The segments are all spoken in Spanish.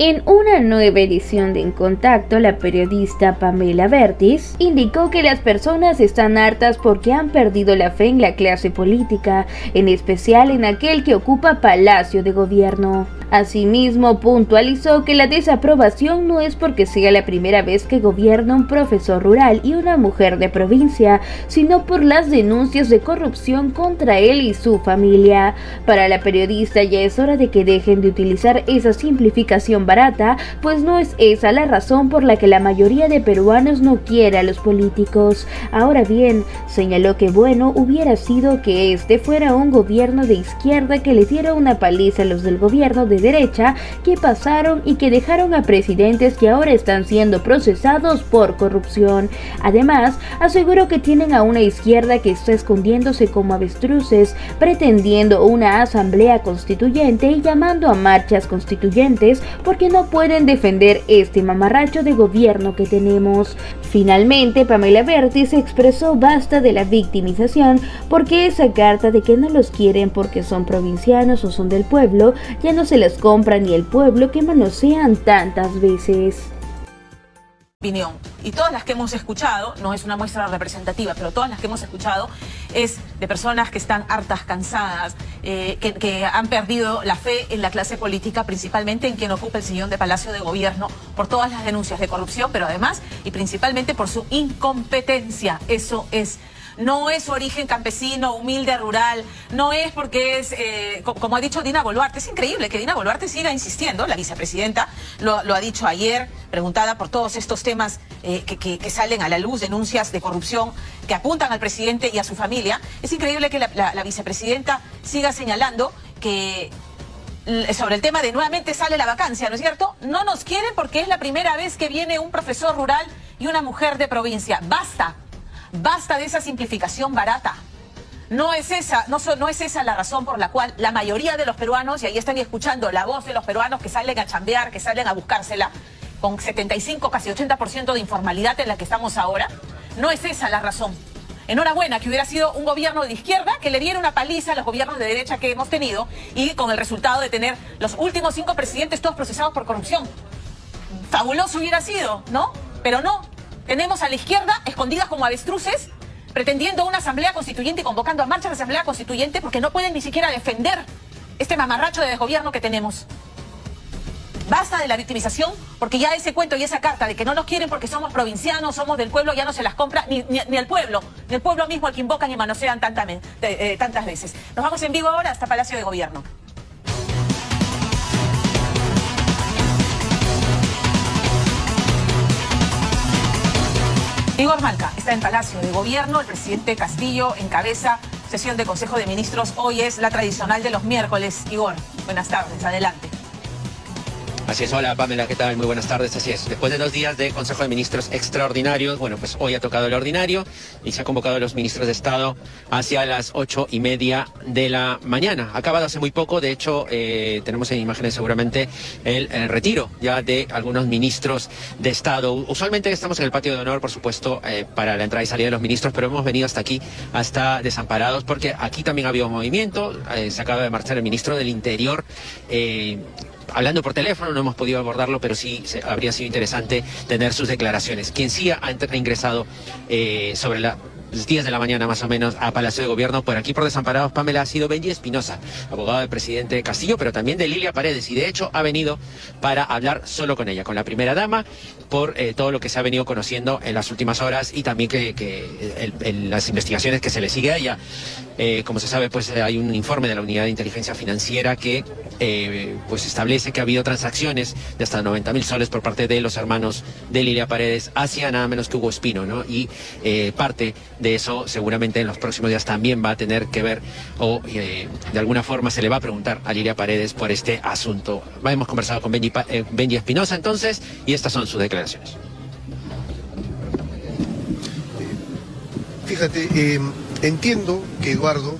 En una nueva edición de En Contacto, la periodista Pamela Bertis indicó que las personas están hartas porque han perdido la fe en la clase política, en especial en aquel que ocupa Palacio de Gobierno. Asimismo, puntualizó que la desaprobación no es porque sea la primera vez que gobierna un profesor rural y una mujer de provincia, sino por las denuncias de corrupción contra él y su familia. Para la periodista ya es hora de que dejen de utilizar esa simplificación barata, pues no es esa la razón por la que la mayoría de peruanos no quiere a los políticos. Ahora bien, señaló que bueno hubiera sido que este fuera un gobierno de izquierda que le diera una paliza a los del gobierno de derecha que pasaron y que dejaron a presidentes que ahora están siendo procesados por corrupción. Además, aseguró que tienen a una izquierda que está escondiéndose como avestruces, pretendiendo una asamblea constituyente y llamando a marchas constituyentes porque no pueden defender este mamarracho de gobierno que tenemos. Finalmente, Pamela Bertis expresó basta de la victimización porque esa carta de que no los quieren porque son provincianos o son del pueblo ya no se las compra ni el pueblo que manosean tantas veces. Opinión. Y todas las que hemos escuchado, no es una muestra representativa, pero todas las que hemos escuchado es de personas que están hartas, cansadas, que han perdido la fe en la clase política, principalmente en quien ocupa el sillón de Palacio de Gobierno, por todas las denuncias de corrupción, pero además y principalmente por su incompetencia. Eso es. No es su origen campesino, humilde, rural, no es porque es, como ha dicho Dina Boluarte. Es increíble que Dina Boluarte siga insistiendo, la vicepresidenta lo ha dicho ayer, preguntada por todos estos temas que salen a la luz, denuncias de corrupción que apuntan al presidente y a su familia. Es increíble que la vicepresidenta siga señalando que sobre el tema de nuevamente sale la vacancia, ¿no es cierto? No nos quieren porque es la primera vez que viene un profesor rural y una mujer de provincia. ¡Basta! Basta de esa simplificación barata. No es esa la razón por la cual la mayoría de los peruanos, y ahí están escuchando la voz de los peruanos que salen a chambear, que salen a buscársela, con 75, casi 80% de informalidad en la que estamos ahora, no es esa la razón. Enhorabuena que hubiera sido un gobierno de izquierda que le diera una paliza a los gobiernos de derecha que hemos tenido y con el resultado de tener los últimos 5 presidentes todos procesados por corrupción. Fabuloso hubiera sido, ¿no? Pero no. Tenemos a la izquierda escondidas como avestruces, pretendiendo una asamblea constituyente y convocando a marchas de asamblea constituyente porque no pueden ni siquiera defender este mamarracho de desgobierno que tenemos. Basta de la victimización, porque ya ese cuento y esa carta de que no nos quieren porque somos provincianos, somos del pueblo, ya no se las compra ni el pueblo mismo al que invocan y manosean tantas veces. Nos vamos en vivo ahora hasta Palacio de Gobierno. Igor Malca está en Palacio de Gobierno, el presidente Castillo encabeza sesión de Consejo de Ministros. Hoy es la tradicional de los miércoles. Igor, buenas tardes, adelante. Así es, hola Pamela, ¿qué tal? Muy buenas tardes, así es. Después de 2 días de Consejo de Ministros extraordinarios, bueno, pues hoy ha tocado el ordinario y se han convocado a los ministros de Estado hacia las 8:30 de la mañana. Ha acabado hace muy poco, de hecho, tenemos en imágenes seguramente el retiro ya de algunos ministros de Estado. Usualmente estamos en el patio de honor, por supuesto, para la entrada y salida de los ministros, pero hemos venido hasta aquí, hasta Desamparados, porque aquí también había un movimiento. Se acaba de marchar el ministro del Interior, hablando por teléfono, no hemos podido abordarlo, pero sí habría sido interesante tener sus declaraciones. Quien sí ha ingresado sobre los 10 de la mañana más o menos a Palacio de Gobierno, por aquí por Desamparados, Pamela, ha sido Benji Espinosa, abogado del presidente Castillo, pero también de Lilia Paredes, y de hecho ha venido para hablar solo con ella, con la primera dama, por todo lo que se ha venido conociendo en las últimas horas y también las investigaciones que se le sigue a ella. Como se sabe, pues hay un informe de la Unidad de Inteligencia Financiera que pues establece que ha habido transacciones de hasta 90.000 soles por parte de los hermanos de Lilia Paredes hacia nada menos que Hugo Espino, ¿no? Y parte de eso seguramente en los próximos días también va a tener que ver o de alguna forma se le va a preguntar a Lilia Paredes por este asunto. Hemos conversado con Benji Espinosa entonces y estas son sus declaraciones. Fíjate, entiendo que Eduardo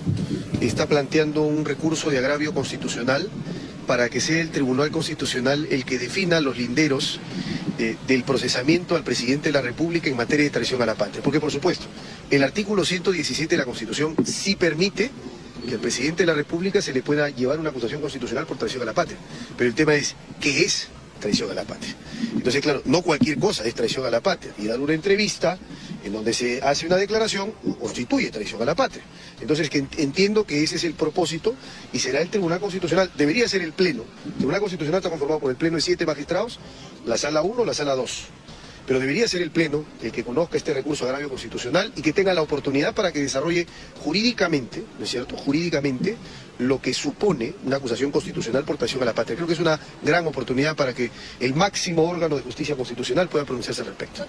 está planteando un recurso de agravio constitucional para que sea el Tribunal Constitucional el que defina los linderos del procesamiento al presidente de la República en materia de traición a la patria. Porque, por supuesto, el artículo 117 de la Constitución sí permite que al presidente de la República se le pueda llevar una acusación constitucional por traición a la patria. Pero el tema es, ¿qué es traición a la patria. Entonces, claro, no cualquier cosa es traición a la patria. Y dar una entrevista en donde se hace una declaración constituye traición a la patria. Entonces, que entiendo que ese es el propósito y será el Tribunal Constitucional, debería ser el Pleno. El Tribunal Constitucional está conformado por el Pleno de 7 magistrados, la Sala 1, la Sala 2. Pero debería ser el Pleno el que conozca este recurso de agravio constitucional y que tenga la oportunidad para que desarrolle jurídicamente, ¿no es cierto?, jurídicamente lo que supone una acusación constitucional por traición a la patria. Creo que es una gran oportunidad para que el máximo órgano de justicia constitucional pueda pronunciarse al respecto.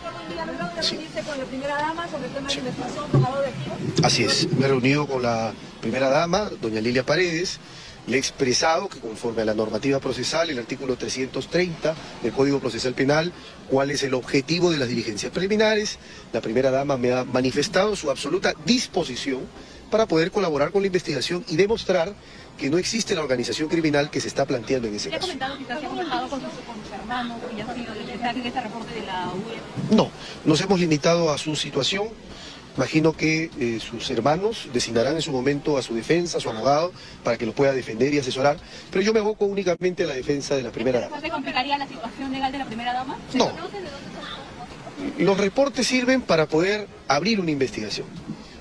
Sí. ¿Con la primera dama sobre el tema de investigación por lavado de activos? Así es, me he reunido con la primera dama, doña Lilia Paredes. Le he expresado que conforme a la normativa procesal, el artículo 330 del Código Procesal Penal, cuál es el objetivo de las diligencias preliminares. La primera dama me ha manifestado su absoluta disposición para poder colaborar con la investigación y demostrar que no existe la organización criminal que se está planteando en ese caso. ¿Le ha comentado que se ha comunicado con sus hermanos y ya ha sido en este reporte de la UE? No, nos hemos limitado a su situación. Imagino que sus hermanos designarán en su momento a su defensa, a su abogado, para que lo pueda defender y asesorar, pero yo me aboco únicamente a la defensa de la primera dama. ¿Se complicaría la situación legal de la primera dama? No. Los reportes sirven para poder abrir una investigación.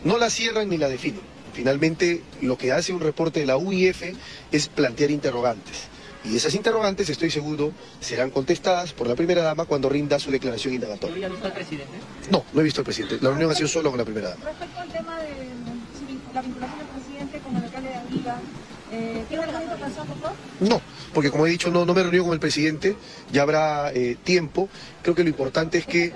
No la cierran ni la definen. Finalmente, lo que hace un reporte de la UIF es plantear interrogantes. Y esas interrogantes, estoy seguro, serán contestadas por la primera dama cuando rinda su declaración indagatoria. ¿Ha visto al presidente? No, no he visto al presidente. La reunión ha sido solo con la primera dama. Respecto al tema de la vinculación del presidente con el alcalde de Auriga, ¿tiene alguna información, doctor? No, porque como he dicho, no me he reunido con el presidente, ya habrá tiempo. Creo que lo importante es que...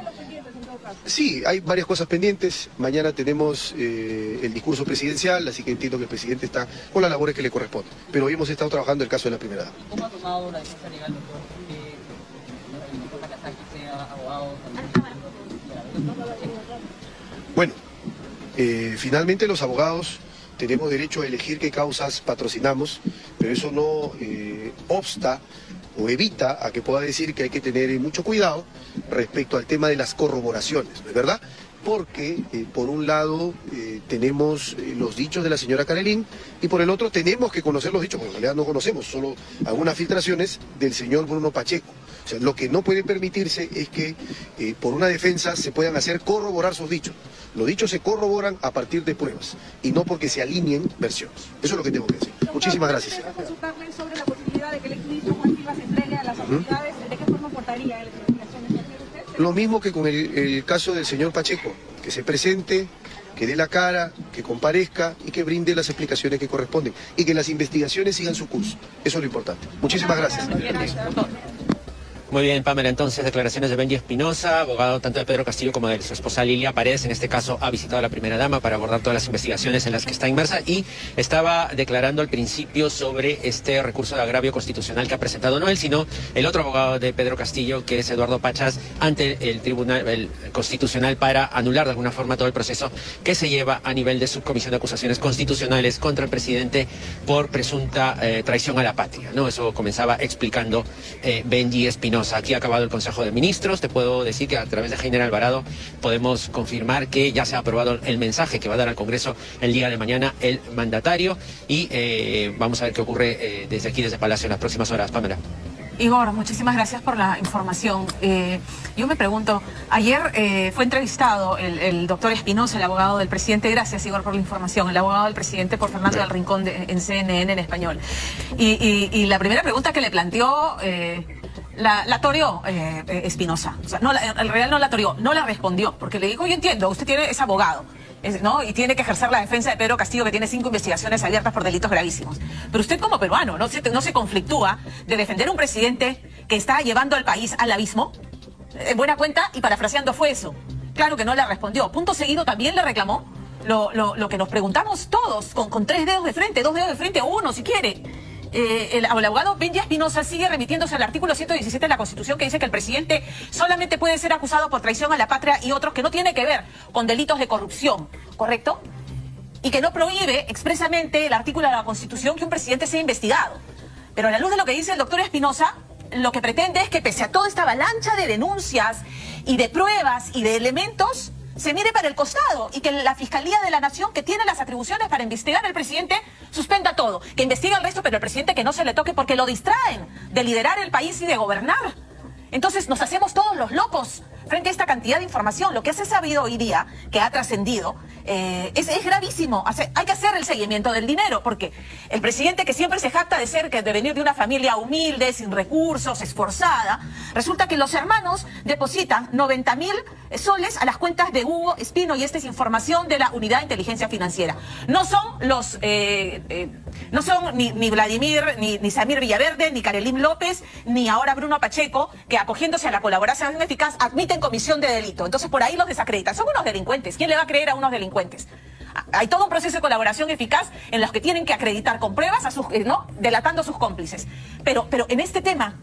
Sí, hay varias cosas pendientes. Mañana tenemos el discurso presidencial, así que entiendo que el presidente está con las labores que le corresponden. Pero hoy hemos estado trabajando el caso de la primera dama. ¿Cómo ha tomado la defensa legal, doctor? Que el doctor Nakazaki sea abogado Bueno, finalmente los abogados tenemos derecho a elegir qué causas patrocinamos, pero eso no obsta o evita a que pueda decir que hay que tener mucho cuidado respecto al tema de las corroboraciones, ¿no es verdad? Porque por un lado tenemos los dichos de la señora Carelín y por el otro tenemos que conocer los dichos, porque en realidad no conocemos, solo algunas filtraciones del señor Bruno Pacheco. O sea, lo que no puede permitirse es que por una defensa se puedan hacer corroborar sus dichos. Los dichos se corroboran a partir de pruebas y no porque se alineen versiones. Eso es lo que tengo que decir. Muchísimas gracias. Consultarle sobre la posibilidad de que el exministro Juan Silva se entregue a las autoridades. ¿De qué forma aportaría a las investigaciones? Lo mismo que con el caso del señor Pacheco, que se presente, que dé la cara, que comparezca y que brinde las explicaciones que corresponden y que las investigaciones sigan su curso. Eso es lo importante. Muchísimas gracias. Muy bien, Pamela, entonces declaraciones de Benji Espinosa, abogado tanto de Pedro Castillo como de su esposa Lilia Paredes. En este caso ha visitado a la primera dama para abordar todas las investigaciones en las que está inmersa y estaba declarando al principio sobre este recurso de agravio constitucional que ha presentado no él, sino el otro abogado de Pedro Castillo, que es Eduardo Pachas, ante el Tribunal Constitucional para anular de alguna forma todo el proceso que se lleva a nivel de subcomisión de acusaciones constitucionales contra el presidente por presunta traición a la patria, ¿no? Eso comenzaba explicando Benji Espinosa. Aquí ha acabado el Consejo de Ministros. Te puedo decir que a través de Heiner Alvarado podemos confirmar que ya se ha aprobado el mensaje que va a dar al Congreso el día de mañana el mandatario y vamos a ver qué ocurre desde aquí, desde Palacio, en las próximas horas. Pamela. Igor, muchísimas gracias por la información. Yo me pregunto, ayer fue entrevistado el doctor Espinosa, el abogado del presidente. Gracias, Igor, por la información. El abogado del presidente por Fernando del Rincón en CNN en español. Y la primera pregunta que le planteó... La toreó Espinosa. O sea, en realidad no la toreó, no la respondió, porque le dijo, yo entiendo, usted es abogado, ¿no? Y tiene que ejercer la defensa de Pedro Castillo, que tiene 5 investigaciones abiertas por delitos gravísimos. Pero usted como peruano no se conflictúa de defender a un presidente que está llevando al país al abismo. En buena cuenta, y parafraseando, fue eso. Claro que no le respondió. Punto seguido también le reclamó lo que nos preguntamos todos, con 3 dedos de frente, 2 dedos de frente o 1 si quiere. El abogado Benji Espinosa sigue remitiéndose al artículo 117 de la Constitución, que dice que el presidente solamente puede ser acusado por traición a la patria y otros que no tiene que ver con delitos de corrupción, ¿correcto? Y que no prohíbe expresamente el artículo de la Constitución que un presidente sea investigado. Pero a la luz de lo que dice el doctor Espinosa, lo que pretende es que pese a toda esta avalancha de denuncias y de pruebas y de elementos, se mire para el costado y que la Fiscalía de la Nación, que tiene las atribuciones para investigar al presidente, suspenda todo, que investigue al resto, pero el presidente que no se le toque porque lo distraen de liderar el país y de gobernar. Entonces nos hacemos todos los locos frente a esta cantidad de información. Lo que se ha sabido hoy día, que ha trascendido, es gravísimo. Hay que hacer el seguimiento del dinero, porque el presidente, que siempre se jacta de venir de una familia humilde, sin recursos, esforzada, resulta que los hermanos depositan 90.000 soles a las cuentas de Hugo Espino, y esta es información de la Unidad de Inteligencia Financiera. No son los no son ni Vladimir, ni Samir Villaverde, ni Karelim López, ni ahora Bruno Pacheco, que acogiéndose a la colaboración eficaz admiten comisión de delito. Entonces por ahí los desacreditan. Son unos delincuentes. ¿Quién le va a creer a unos delincuentes? Hay todo un proceso de colaboración eficaz en los que tienen que acreditar con pruebas a sus, ¿no?, delatando a sus cómplices. Pero en este tema,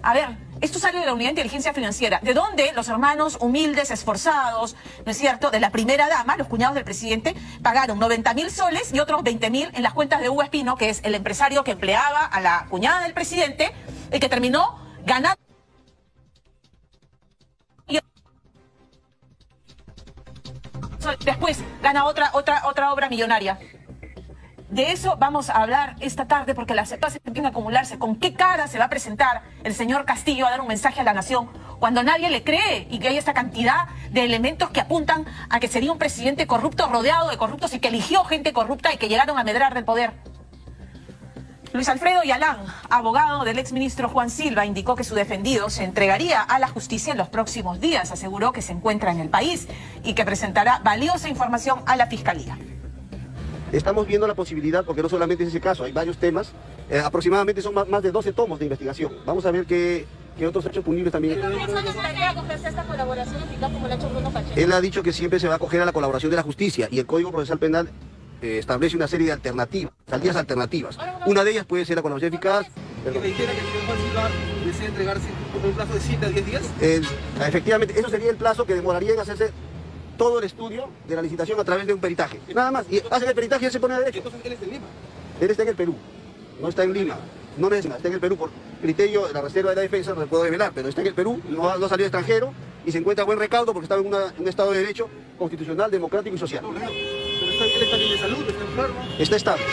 a ver, esto sale de la Unidad de Inteligencia Financiera, de donde los hermanos humildes, esforzados, ¿no es cierto?, de la primera dama, los cuñados del presidente, pagaron 90.000 soles y otros 20.000 en las cuentas de Hugo Espino, que es el empresario que empleaba a la cuñada del presidente, y que terminó ganando. Después gana otra obra millonaria. De eso vamos a hablar esta tarde, porque las situaciones empiezan a acumularse. ¿Con qué cara se va a presentar el señor Castillo a dar un mensaje a la nación cuando nadie le cree y que hay esta cantidad de elementos que apuntan a que sería un presidente corrupto, rodeado de corruptos, y que eligió gente corrupta y que llegaron a medrar del poder? Luis Alfredo Yalán, abogado del exministro Juan Silva, indicó que su defendido se entregaría a la justicia en los próximos días. Aseguró que se encuentra en el país y que presentará valiosa información a la Fiscalía. Estamos viendo la posibilidad, porque no solamente es ese caso, hay varios temas, aproximadamente son más de 12 tomos de investigación. Vamos a ver qué otros hechos punibles también. Él ha dicho que siempre se va a acoger a la colaboración de la justicia, y el Código Procesal Penal establece una serie de alternativas, salidas alternativas. Una de ellas puede ser la colaboración eficaz. ¿Que me dijera que el señor Juan Silva desea entregarse en un plazo de 7 a 10 días? Efectivamente, eso sería el plazo que demoraría en hacerse todo el estudio de la licitación a través de un peritaje. Nada más. Y hacen el peritaje y él se pone a derecho. Entonces él está en Lima. Él está en el Perú. No está en Lima. No está en el Perú por criterio de la Reserva de la Defensa, no se puede revelar, pero está en el Perú, no ha salido extranjero y se encuentra a buen recaudo porque está en un Estado de Derecho constitucional, democrático y social. Pero él está bien de salud, está enfermo. Está estable.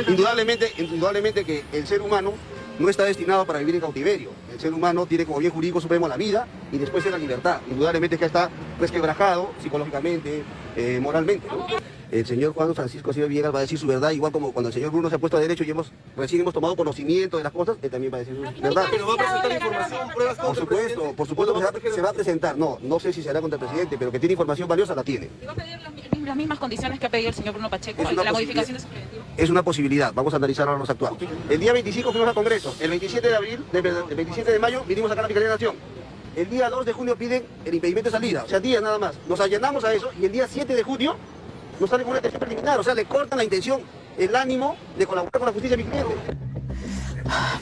Indudablemente que el ser humano no está destinado para vivir en cautiverio. El ser humano tiene como bien jurídico supremo la vida y después la libertad. Indudablemente que está resquebrajado psicológicamente, moralmente, ¿no? El señor Juan Francisco Silva Villegas va a decir su verdad, igual como cuando el señor Bruno se ha puesto a derecho y recién hemos tomado conocimiento de las cosas, él también va a decir su verdad. Pero va a presentar información, pruebas contra el presidente. Por supuesto que se va a presentar. No sé si se hará contra el presidente, pero que tiene información valiosa, la tiene. ¿Y va a pedir las mismas condiciones que ha pedido el señor Bruno Pacheco, la modificación de su preventivo? Es una posibilidad, vamos a analizar ahora los actuales. El día 25 fuimos al Congreso, el 27 de mayo vinimos acá a la Fiscalía de la Nación. El día 2 de junio piden el impedimento de salida, o sea, días nada más. Nos allanamos a eso y el día 7 de junio nos sale con una detención preliminar, o sea, le cortan la intención, el ánimo de colaborar con la justicia de mi cliente.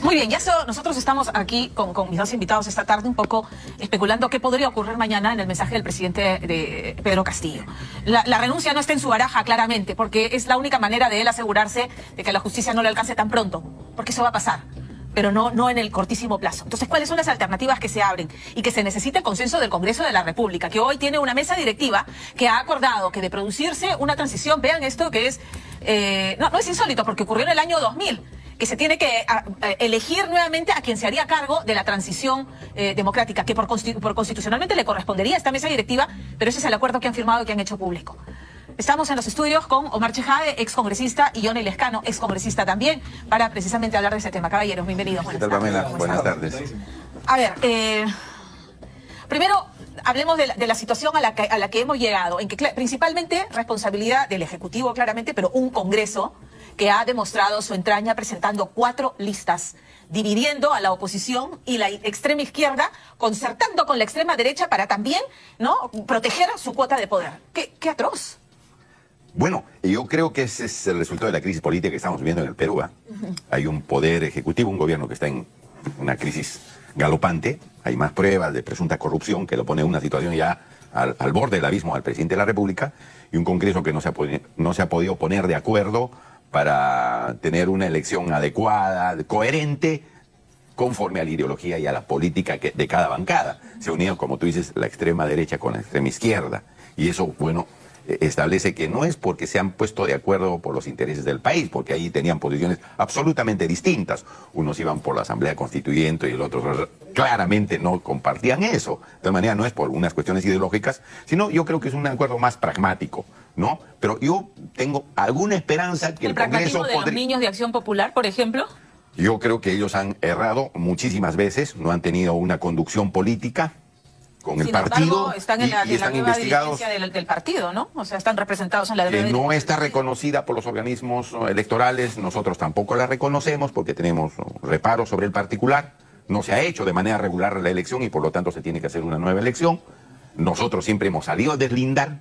Muy bien, nosotros estamos aquí con mis dos invitados esta tarde un poco especulando qué podría ocurrir mañana en el mensaje del presidente de Pedro Castillo. La renuncia no está en su baraja, claramente, porque es la única manera de él asegurarse de que la justicia no le alcance tan pronto, porque eso va a pasar, pero no en el cortísimo plazo. Entonces, ¿cuáles son las alternativas que se abren? Y que se necesita el consenso del Congreso de la República, que hoy tiene una mesa directiva que ha acordado que de producirse una transición, vean esto que es, no es insólito, porque ocurrió en el año 2000, que se tiene que elegir nuevamente a quien se haría cargo de la transición democrática, que por constitucionalmente le correspondería a esta mesa directiva, pero ese es el acuerdo que han firmado y que han hecho público. Estamos en los estudios con Omar Chejade, excongresista, y Johnny Lescano, excongresista también, para precisamente hablar de ese tema. Caballeros, bienvenidos. ¿Qué tal, Pamela? Buenas tardes. A ver, primero hablemos de la situación a la que hemos llegado, en que principalmente responsabilidad del Ejecutivo, claramente, pero un Congreso que ha demostrado su entraña presentando 4 listas, dividiendo a la oposición y la extrema izquierda, concertando con la extrema derecha para también, ¿no?, proteger su cuota de poder. ¡Qué atroz! Bueno, yo creo que ese es el resultado de la crisis política que estamos viviendo en el Perú. Hay un poder ejecutivo, un gobierno que está en una crisis galopante, hay más pruebas de presunta corrupción que lo pone en una situación ya al borde del abismo al presidente de la República, y un Congreso que no se ha podido poner de acuerdo para tener una elección adecuada, coherente, conforme a la ideología y a la política de cada bancada. Se ha unido, como tú dices, la extrema derecha con la extrema izquierda. Y eso, bueno, establece que no es porque se han puesto de acuerdo por los intereses del país, porque ahí tenían posiciones absolutamente distintas. Unos iban por la Asamblea Constituyente y el otro claramente no compartían eso. De todas maneras, no es por unas cuestiones ideológicas, sino yo creo que es un acuerdo más pragmático, ¿no? Pero yo tengo alguna esperanza que el Congreso pragmatismo de los niños de Acción Popular, por ejemplo? Yo creo que ellos han errado muchísimas veces, no han tenido una conducción política con el partido. Están en la nueva investigados del partido, ¿no? O sea, están representados en la que no está reconocida por los organismos electorales. Nosotros tampoco la reconocemos porque tenemos reparos sobre el particular. No se ha hecho de manera regular la elección y por lo tanto se tiene que hacer una nueva elección. Nosotros siempre hemos salido a deslindar,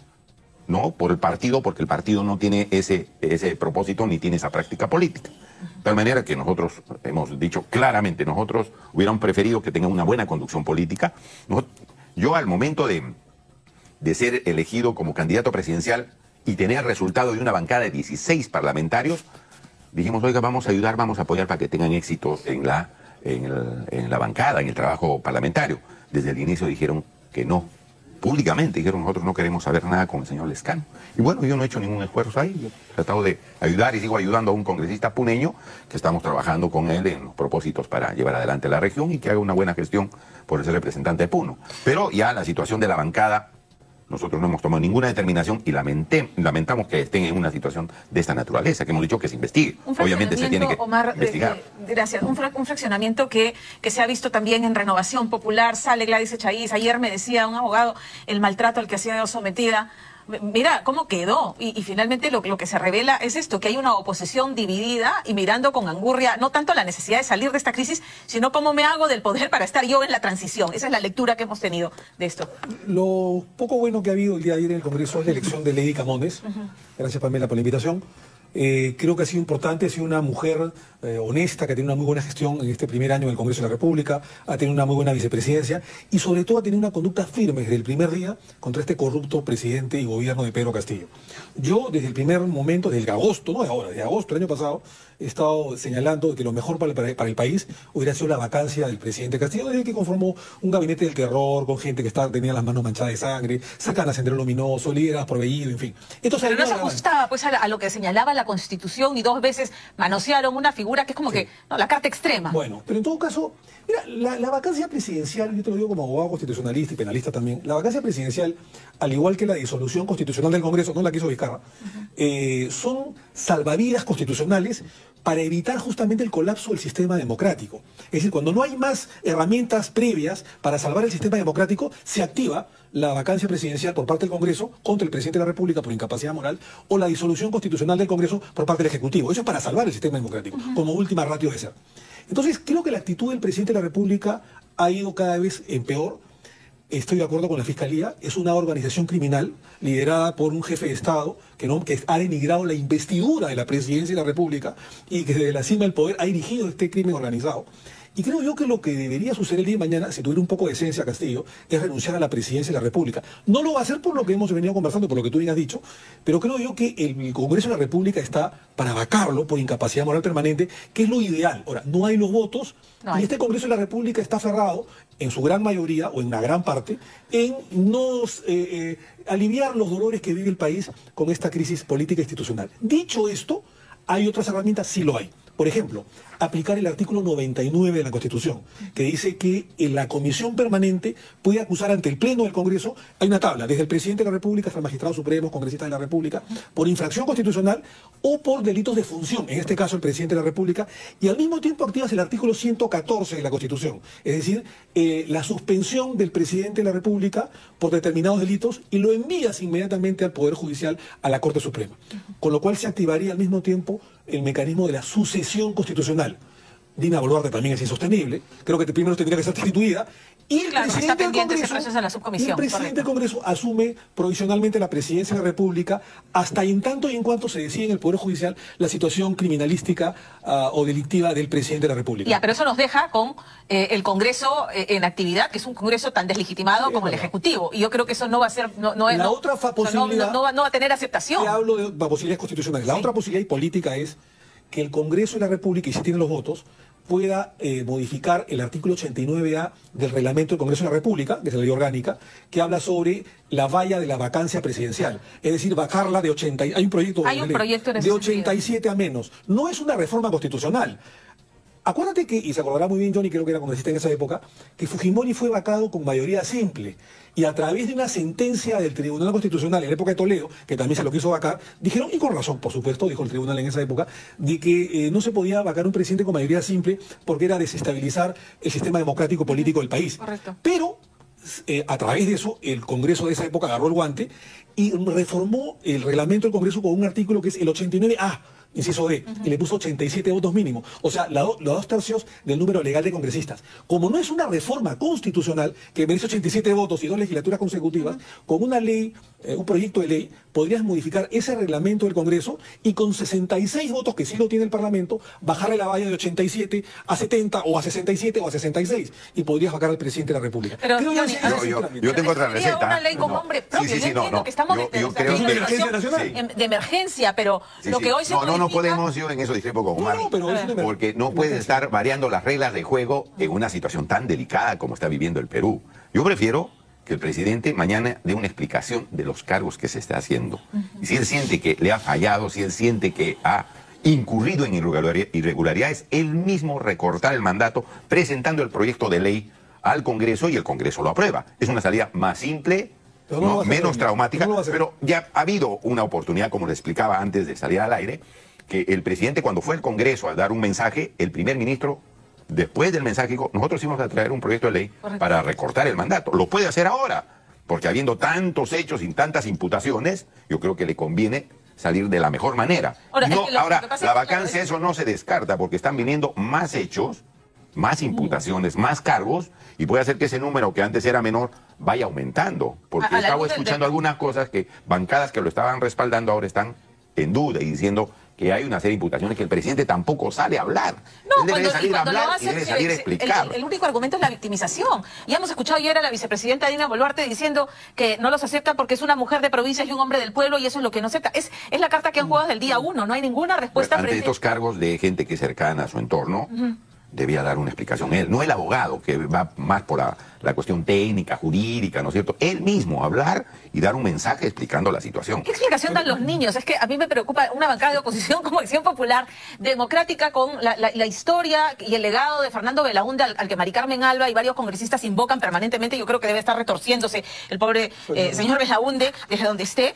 ¿no?, por el partido, porque el partido no tiene ese propósito ni tiene esa práctica política. De tal manera que nosotros hemos dicho claramente, nosotros hubiéramos preferido que tengan una buena conducción política. Yo al momento de ser elegido como candidato presidencial y tener el resultado de una bancada de 16 parlamentarios, dijimos, oiga, vamos a ayudar, vamos a apoyar para que tengan éxito en la bancada, en el trabajo parlamentario. Desde el inicio dijeron que no. Públicamente dijeron, nosotros no queremos saber nada con el señor Lezcano. Y bueno, yo no he hecho ningún esfuerzo ahí. Yo he tratado de ayudar y sigo ayudando a un congresista puneño que estamos trabajando con él en los propósitos para llevar adelante la región y que haga una buena gestión por ser representante de Puno. Pero ya la situación de la bancada, nosotros no hemos tomado ninguna determinación y lamentamos que estén en una situación de esta naturaleza, que hemos dicho que se investigue. Obviamente se tiene que investigar. Gracias. Un fraccionamiento que se ha visto también en Renovación Popular. Sale Gladys Echaíz. Ayer me decía un abogado el maltrato al que ha sido sometida. Mira cómo quedó y finalmente lo que se revela es esto, que hay una oposición dividida y mirando con angurria no tanto la necesidad de salir de esta crisis, sino cómo me hago del poder para estar yo en la transición. Esa es la lectura que hemos tenido de esto. Lo poco bueno que ha habido el día de ayer en el Congreso es la elección de Lady Camones. Gracias, Pamela, por la invitación. Creo que ha sido importante, ha sido una mujer honesta, que ha tenido una muy buena gestión en este primer año en el Congreso de la República, ha tenido una muy buena vicepresidencia y sobre todo ha tenido una conducta firme desde el primer día contra este corrupto presidente y gobierno de Pedro Castillo. Yo desde el primer momento, desde agosto, no de ahora, desde agosto del año pasado, he estado señalando que lo mejor para el país hubiera sido la vacancia del presidente Castillo, desde que conformó un gabinete del terror con gente que tenía las manos manchadas de sangre, sacan a Sendero Luminoso, líderes por Bellido, en fin. Pero no se ajustaba pues a lo que señalaba la Constitución y 2 veces manosearon una figura que es como que la carta extrema. Bueno, pero en todo caso, mira, la vacancia presidencial, yo te lo digo como abogado constitucionalista y penalista también, la vacancia presidencial, al igual que la disolución constitucional del Congreso, no la que hizo Vizcarra, son salvavidas constitucionales para evitar justamente el colapso del sistema democrático. Es decir, cuando no hay más herramientas previas para salvar el sistema democrático, se activa la vacancia presidencial por parte del Congreso contra el presidente de la República por incapacidad moral o la disolución constitucional del Congreso por parte del Ejecutivo. Eso es para salvar el sistema democrático, como última ratio de ser. Entonces, creo que la actitud del presidente de la República ha ido cada vez en peor. Estoy de acuerdo con la Fiscalía, es una organización criminal liderada por un jefe de Estado que ha denigrado la investidura de la presidencia de la República y que desde la cima del poder ha dirigido este crimen organizado. Y creo yo que lo que debería suceder el día de mañana, si tuviera un poco de esencia Castillo, es renunciar a la presidencia de la República. No lo va a hacer por lo que hemos venido conversando, por lo que tú bien has dicho, pero creo yo que el Congreso de la República está para vacarlo por incapacidad moral permanente, que es lo ideal. Ahora, no hay los votos y este Congreso de la República está aferrado, en su gran mayoría o en una gran parte, en no aliviar los dolores que vive el país con esta crisis política e institucional. Dicho esto, ¿hay otras herramientas? Sí lo hay. Por ejemplo, aplicar el artículo 99 de la Constitución, que dice que en la Comisión Permanente puede acusar ante el Pleno del Congreso, hay una tabla, desde el Presidente de la República hasta el Magistrado Supremo, congresistas de la República, por infracción constitucional o por delitos de función, en este caso el Presidente de la República, y al mismo tiempo activas el artículo 114 de la Constitución, es decir, la suspensión del Presidente de la República por determinados delitos y lo envías inmediatamente al Poder Judicial, a la Corte Suprema, con lo cual se activaría al mismo tiempo el mecanismo de la sucesión constitucional. Dina Boluarte también es insostenible, creo que primero tendría que ser destituida y el presidente del Congreso asume provisionalmente la presidencia de la República hasta en tanto y en cuanto se decide en el Poder Judicial la situación criminalística o delictiva del presidente de la República. Ya, pero eso nos deja con el Congreso en actividad, que es un Congreso tan deslegitimado como el Ejecutivo, y yo creo que eso no va a ser, no va a tener aceptación. Te hablo de posibilidades constitucionales. La otra posibilidad y política es que el Congreso de la República, y si tiene los votos, pueda modificar el artículo 89A del reglamento del Congreso de la República, que es la ley orgánica, que habla sobre la valla de la vacancia presidencial. Es decir, bajarla de 80... Hay un proyecto de 87 a menos. No es una reforma constitucional. Acuérdate que, y se acordará muy bien Johnny, creo que era congresista en esa época, que Fujimori fue vacado con mayoría simple. Y a través de una sentencia del Tribunal Constitucional en la época de Toledo, que también se lo quiso vacar, dijeron, y con razón, por supuesto, dijo el tribunal en esa época, de que no se podía vacar un presidente con mayoría simple porque era desestabilizar el sistema democrático político del país. Correcto. Pero a través de eso, el Congreso de esa época agarró el guante y reformó el reglamento del Congreso con un artículo que es el 89A, inciso D, y le puso 87 votos mínimo. O sea, los 2/3 del número legal de congresistas. Como no es una reforma constitucional que merece 87 votos y 2 legislaturas consecutivas, con una ley, un proyecto de ley, podrías modificar ese reglamento del Congreso y con 66 votos, que sí lo tiene el Parlamento, bajarle la valla de 87 a 70 o a 67 o a 66 y podrías vacar al presidente de la República. Pero yo tengo otra receta. Una ley con nombre propio. Sí, Yo entiendo que estamos de emergencia, pero lo que hoy se no podemos, yo en eso discrepo con Omar, porque no puede estar variando las reglas de juego en una situación tan delicada como está viviendo el Perú. Yo prefiero que el presidente mañana dé una explicación de los cargos que se está haciendo. Y si él siente que le ha fallado, si él siente que ha incurrido en irregularidades, él mismo recortar el mandato presentando el proyecto de ley al Congreso y el Congreso lo aprueba. Es una salida más simple, menos traumática, pero ya ha habido una oportunidad, como le explicaba antes de salir al aire, que el presidente, cuando fue al Congreso a dar un mensaje, el primer ministro, después del mensaje, dijo, nosotros íbamos a traer un proyecto de ley para recortar el mandato. Lo puede hacer ahora, porque habiendo tantos hechos y tantas imputaciones, yo creo que le conviene salir de la mejor manera. Ahora, la vacancia, eso no se descarta, porque están viniendo más hechos, más imputaciones, más cargos, y puede hacer que ese número que antes era menor vaya aumentando. Porque estaba escuchando algunas cosas que bancadas que lo estaban respaldando ahora están en duda y diciendo que hay una serie de imputaciones que el presidente tampoco sale a hablar. No, él debe salir a hablar y debe salir a explicar. El único argumento es la victimización. Ya hemos escuchado ayer a la vicepresidenta Dina Boluarte diciendo que no los acepta porque es una mujer de provincias y un hombre del pueblo y eso es lo que no acepta. Es la carta que han jugado desde el día 1. No hay ninguna respuesta. Ante estos cargos de gente que es cercana a su entorno, debía dar una explicación él, no el abogado, que va más por la cuestión técnica, jurídica, ¿no es cierto? Él mismo hablar y dar un mensaje explicando la situación. ¿Qué explicación dan los niños? Es que a mí me preocupa una bancada de oposición como Acción Popular, democrática, con la historia y el legado de Fernando Belaúnde, al que Mari Carmen Alba y varios congresistas invocan permanentemente. Yo creo que debe estar retorciéndose el pobre señor Belaúnde desde donde esté.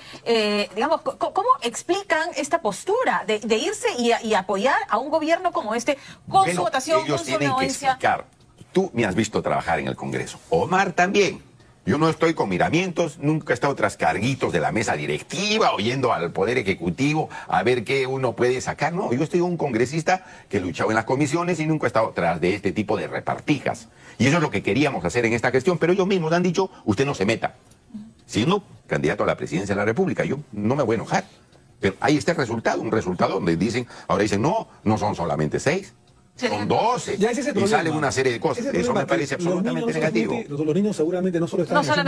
Digamos, ¿cómo explican esta postura de irse y apoyar a un gobierno como este con su votación? Ellos tienen que explicar. Tú me has visto trabajar en el Congreso. Omar también. Yo no estoy con miramientos, nunca he estado tras carguitos de la mesa directiva, oyendo al Poder Ejecutivo a ver qué uno puede sacar. No, yo estoy un congresista que luchaba en las comisiones y nunca he estado tras de este tipo de repartijas. Y eso es lo que queríamos hacer en esta gestión, pero ellos mismos han dicho, usted no se meta. Siendo candidato a la presidencia de la República, yo no me voy a enojar. Pero ahí está el resultado, un resultado donde dicen, ahora dicen, no son solamente 6. Son 12 y salen una serie de cosas. Eso me parece absolutamente negativo. Los niños seguramente no solo están en Acción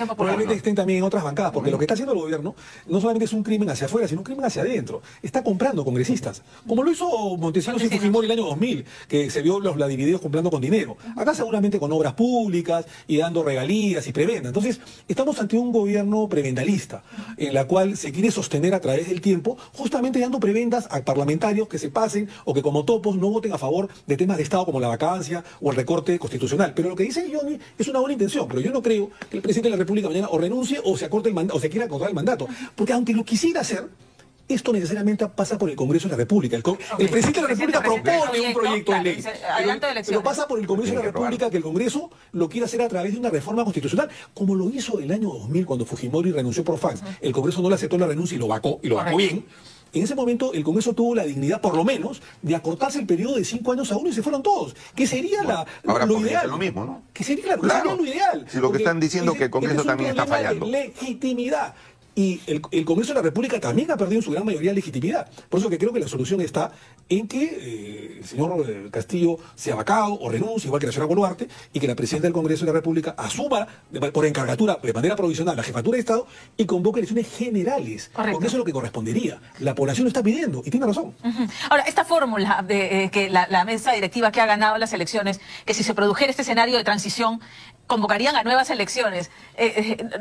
Popular, probablemente estén también en otras bancadas, porque lo que está haciendo el gobierno no solamente es un crimen hacia afuera, sino un crimen hacia adentro. Está comprando congresistas, como lo hizo Montesinos y Fujimori el año 2000, que se vio los divididos comprando con dinero. Acá seguramente con obras públicas y dando regalías y prebenda. Entonces, estamos ante un gobierno prebendalista, en la cual se quiere sostener a través del tiempo, justamente dando prebendas a parlamentarios que se pasen o que como topos no voten a favor de temas de Estado como la vacancia o el recorte constitucional. Pero lo que dice Johnny es una buena intención, pero yo no creo que el presidente de la República mañana o renuncie o se acorte el mandato, o se quiera acortar el mandato, porque aunque lo quisiera hacer, esto necesariamente pasa por el Congreso de la República. El presidente de la República propone un proyecto de ley, pero pasa por el Congreso de la República, que el Congreso lo quiere hacer a través de una reforma constitucional, como lo hizo el año 2000 cuando Fujimori renunció por fax. El Congreso no le aceptó la renuncia y lo vacó bien. En ese momento el Congreso tuvo la dignidad, por lo menos, de acortarse el periodo de 5 años a 1 y se fueron todos. Que sería lo ideal. Lo mismo, ¿no? Que sería, sería lo ideal. Si lo que están diciendo es que el Congreso también está fallando. Legitimidad. y el Congreso de la República también ha perdido en su gran mayoría legitimidad. Por eso que creo que la solución está en que el señor Castillo sea vacado o renuncie, igual que la señora Boluarte, y que la presidenta del Congreso de la República asuma por encargatura, de manera provisional, la jefatura de Estado y convoque elecciones generales. Correcto. Porque eso es lo que correspondería. La población lo está pidiendo y tiene razón. Ahora, esta fórmula de que la mesa directiva que ha ganado las elecciones, que si se produjera este escenario de transición, convocarían a nuevas elecciones.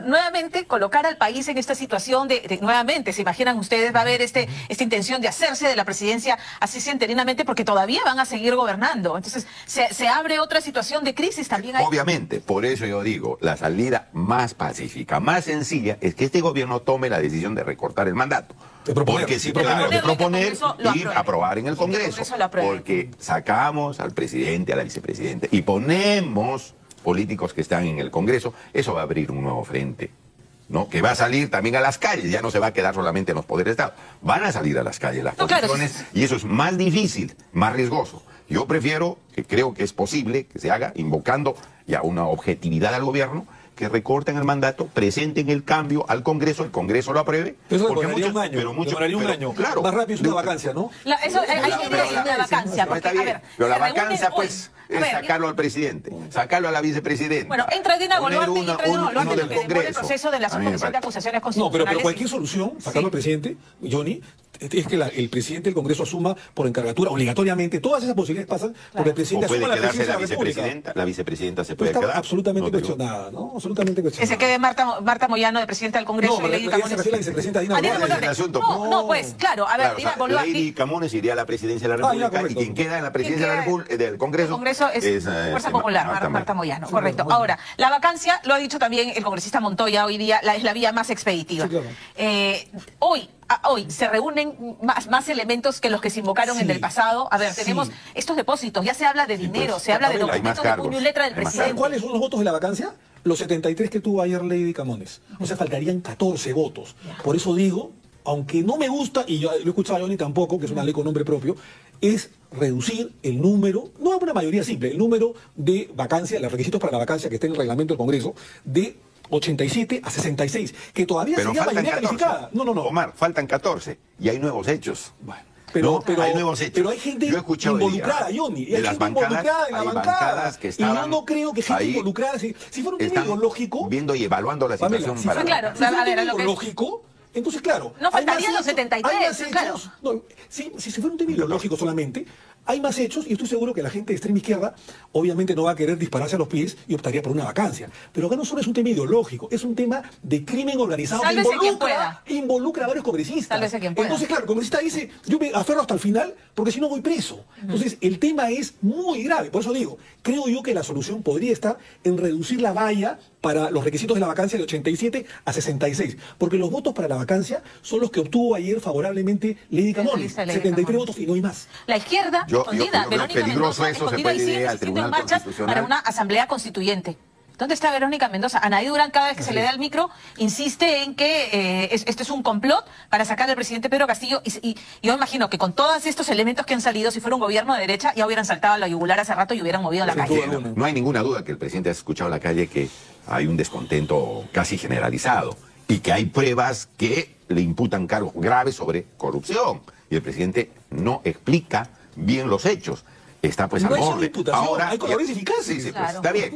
Nuevamente colocar al país en esta situación nuevamente, ¿se imaginan ustedes? Va a haber esta intención de hacerse de la presidencia así interinamente porque todavía van a seguir gobernando. Entonces, se abre otra situación de crisis también ahí. Obviamente, por eso yo digo, la salida más pacífica, más sencilla, es que este gobierno tome la decisión de recortar el mandato. Porque si de proponer y aprobar en el Congreso. Porque sacamos al presidente, a la vicepresidenta y ponemos políticos que están en el Congreso, eso va a abrir un nuevo frente, ¿no? Que va a salir también a las calles, ya no se va a quedar solamente en los poderes de Estado, van a salir a las calles las posiciones, y eso es más difícil, más riesgoso. Yo prefiero, que creo que es posible que se haga, invocando ya una objetividad al gobierno, que recorten el mandato, presenten el cambio al Congreso, el Congreso lo apruebe. Eso demoraría un año, un año. Claro, más rápido es una vacancia, ¿no? Una vacancia. No, está bien, pero la vacancia, pues, es sacarlo al presidente, sacarlo a la vicepresidenta. Bueno, entra Dina Boluarte y entra Dina Boluarte del que demora el Congreso. proceso de la comisión de acusaciones No, constitucionales. pero cualquier solución, sacarlo al presidente, Johnny, es que el presidente del Congreso asuma por encargatura, obligatoriamente, todas esas posibilidades pasan porque el presidente asuma la presidencia de la República. La vicepresidenta se puede Está quedar. absolutamente cuestionada, ¿no? Absolutamente Que cuestionada. se quede Marta Moyano de presidenta del Congreso y Lady Camones. La vicepresidenta Dina Boluarte. No, pues, claro, a ver, Dina Boluarte. Lady Camones iría a la presidencia de la República y quien queda en la presidencia del Congreso es Fuerza Popular, Marta Moyano, correcto. Ahora, la vacancia, lo ha dicho también el congresista Montoya hoy día, es la vía más expeditiva. Hoy se reúnen más elementos que los que se invocaron en el pasado. A ver, tenemos estos depósitos, ya se habla de dinero, se habla de documentos de puño y letra del presidente. ¿Cuáles son los votos de la vacancia? Los 73 que tuvo ayer Lady Camones. O sea, faltarían 14 votos. Por eso digo, aunque no me gusta, y yo lo he escuchado a Johnny tampoco, que es una ley con nombre propio, es reducir el número, no una mayoría simple, el número de vacancia, los requisitos para la vacancia que está en el reglamento del Congreso, de 87 a 66, que todavía sería mayoría calificada. No. Omar, faltan 14 y hay nuevos hechos. Bueno, hay nuevos hechos. Pero hay gente involucrada, Johnny. Hay gente involucrada en la bancada. Que estaban, y yo no creo que gente involucrada, si fuera un tema ideológico... Viendo y evaluando la situación si fuera un tema ideológico... Entonces, claro... No faltarían los 73, claro. No, si fuera un tema ideológico solamente, hay más hechos y estoy seguro que la gente de extrema izquierda obviamente no va a querer dispararse a los pies y optaría por una vacancia. Pero acá no solo es un tema ideológico, es un tema de crimen organizado que involucra a varios congresistas. Sálvese quien pueda. Entonces, claro, el congresista dice, yo me aferro hasta el final porque si no voy preso. Entonces, el tema es muy grave. Por eso digo, creo yo que la solución podría estar en reducir la valla para los requisitos de la vacancia de 87 a 66. Porque los votos para la vacancia son los que obtuvo ayer favorablemente Lady Camones. 73 votos y no hay más. La izquierda, escondida, Verónica peligroso Mendoza, eso se puede ir al en marchas para una asamblea constituyente. ¿Dónde está Verónica Mendoza? Anaí Durán, cada vez que se le da el micro, insiste en que esto es un complot para sacar al presidente Pedro Castillo. Y yo imagino que con todos estos elementos que han salido, si fuera un gobierno de derecha, ya hubieran saltado a la yugular hace rato y hubieran movido la calle. No hay ninguna duda que el presidente ha escuchado en la calle que hay un descontento casi generalizado y que hay pruebas que le imputan cargos graves sobre corrupción. Y el presidente no explica bien los hechos. Está pues al borde. Ahora hay colores eficaces. Sí, pues está bien.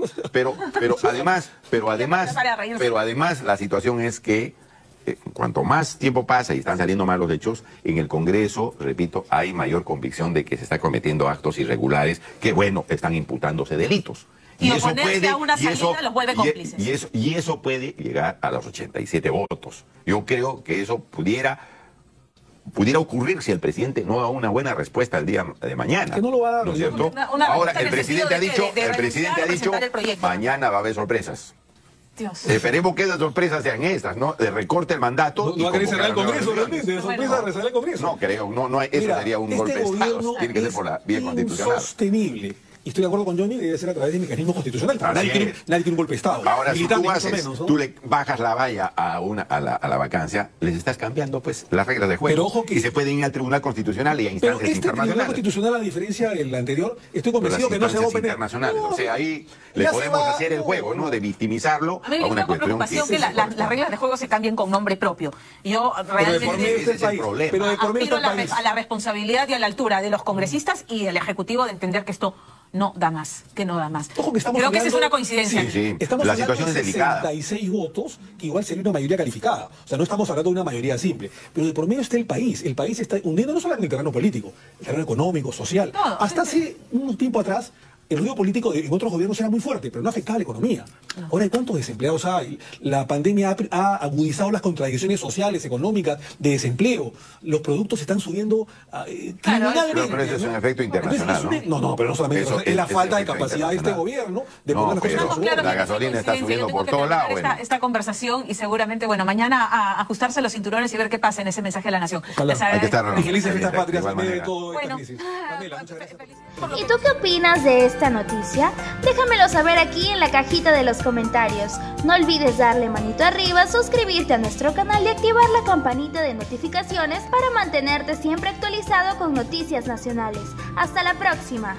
Pero además la situación es que cuanto más tiempo pasa y están saliendo más los hechos, en el Congreso, repito, hay mayor convicción de que se está cometiendo actos irregulares que, bueno, están imputándose delitos. Y eso puede, a una salida los vuelve cómplices. Y eso puede llegar a los 87 votos. Yo creo que eso pudiera ocurrir si el presidente no da una buena respuesta el día de mañana. Que no lo va a dar, ¿no es cierto? Ahora, el presidente ha dicho, mañana va a haber sorpresas. Dios. Esperemos que esas sorpresas sean estas, ¿no? De recorte el mandato. No va a querer cerrar el Congreso, realmente. De sorpresa cerrar el Congreso. No creo, eso sería un golpe de Estado. Tiene que ser por la vía constitucional. Insostenible y estoy de acuerdo con Johnny, debe ser a través de mecanismos constitucionales. Nadie quiere un golpe de Estado. Ahora, si Militar, tú, ni mucho menos, ¿no? tú le bajas la valla a la vacancia, les estás cambiando pues las reglas de juego. Pero ojo que, y se pueden ir al Tribunal Constitucional y a pero instancias Tribunal internacionales. Constitucional, a diferencia del anterior, estoy convencido que no se va a oponer. Internacionales. No, o sea, ahí le podemos hacer el juego, ¿no? De victimizarlo a mí me a una da cuestión preocupación que las reglas de juego se cambien con nombre propio. Yo realmente ese es el problema. Pero de por medio aspiro está el país. a la responsabilidad y a la altura de los congresistas y del Ejecutivo de entender que esto no da más, que no da más. Ojo que estamos Creo que hablando, esa es una coincidencia. Sí, sí. Estamos La hablando situación de es delicada. 66 votos, que igual sería una mayoría calificada. O sea, no estamos hablando de una mayoría simple. Pero de por medio está el país. El país está hundiendo no solo en el terreno político, el terreno económico, social. Todo. Hasta hace un tiempo atrás, el ruido político en otros gobiernos era muy fuerte, pero no afectaba a la economía. Ahora hay cuántos desempleados hay. La pandemia ha agudizado las contradicciones sociales, económicas, de desempleo. Los productos están subiendo criminalmente. Pero eso es un efecto internacional, Entonces, ¿no? Pero no solamente eso, es la falta de capacidad de este gobierno de poner las cosas en su la gasolina está subiendo por todos lados. Esta conversación y seguramente, bueno, mañana a ajustarse los cinturones y ver qué pasa en ese mensaje a la nación. Hay que estar y felices fiestas patrias en medio de todo esta Bueno, crisis. Pamela, muchas gracias. ¿Y tú qué opinas de esta noticia? Déjamelo saber aquí en la cajita de los comentarios. No olvides darle manito arriba, suscribirte a nuestro canal y activar la campanita de notificaciones para mantenerte siempre actualizado con noticias nacionales. ¡Hasta la próxima!